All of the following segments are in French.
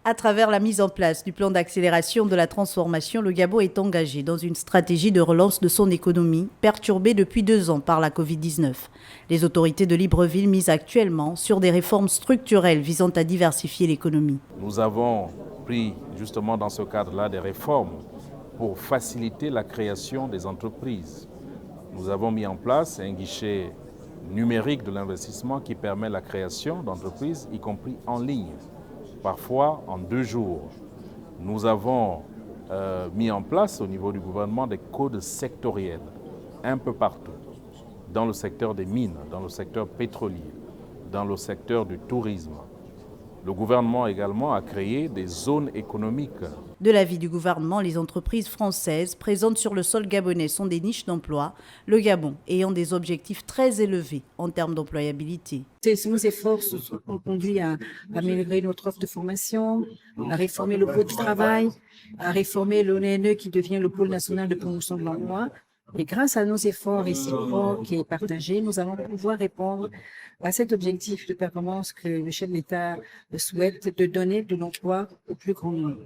À travers la mise en place du plan d'accélération de la transformation, le Gabon est engagé dans une stratégie de relance de son économie, perturbée depuis 2 ans par la Covid-19. Les autorités de Libreville misent actuellement sur des réformes structurelles visant à diversifier l'économie. Nous avons pris justement dans ce cadre-là des réformes pour faciliter la création des entreprises. Nous avons mis en place un guichet numérique de l'investissement qui permet la création d'entreprises, y compris en ligne, parfois en 2 jours. Nous avons mis en place au niveau du gouvernement des codes sectoriels, un peu partout, dans le secteur des mines, dans le secteur pétrolier, dans le secteur du tourisme. Le gouvernement également a créé des zones économiques. De l'avis du gouvernement, les entreprises françaises présentes sur le sol gabonais sont des niches d'emploi, le Gabon ayant des objectifs très élevés en termes d'employabilité. Nos efforts ont conduit à améliorer notre offre de formation, à réformer le code du travail, à réformer l'ONE qui devient le pôle national de promotion de l'emploi. Et grâce à nos efforts réciproques et partagés, nous allons pouvoir répondre à cet objectif de performance que le chef de l'État souhaite, de donner de l'emploi au plus grand nombre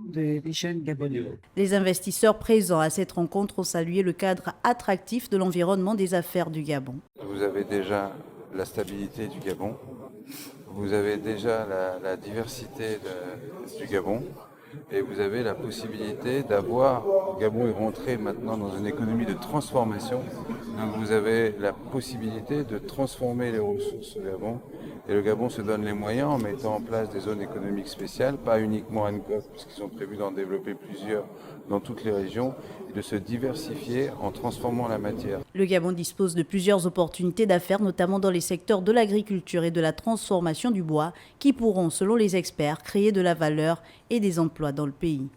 des jeunes Gabonais. Les investisseurs présents à cette rencontre ont salué le cadre attractif de l'environnement des affaires du Gabon. Vous avez déjà la stabilité du Gabon, vous avez déjà la diversité du Gabon, et vous avez la possibilité d'avoir, le Gabon est rentré maintenant dans une économie de transformation, donc vous avez la possibilité de transformer les ressources au Gabon, et le Gabon se donne les moyens en mettant en place des zones économiques spéciales, pas uniquement à Nkok, puisqu'ils ont prévu d'en développer plusieurs dans toutes les régions, et de se diversifier en transformant la matière. Le Gabon dispose de plusieurs opportunités d'affaires, notamment dans les secteurs de l'agriculture et de la transformation du bois, qui pourront, selon les experts, créer de la valeur et des emplois dans le pays.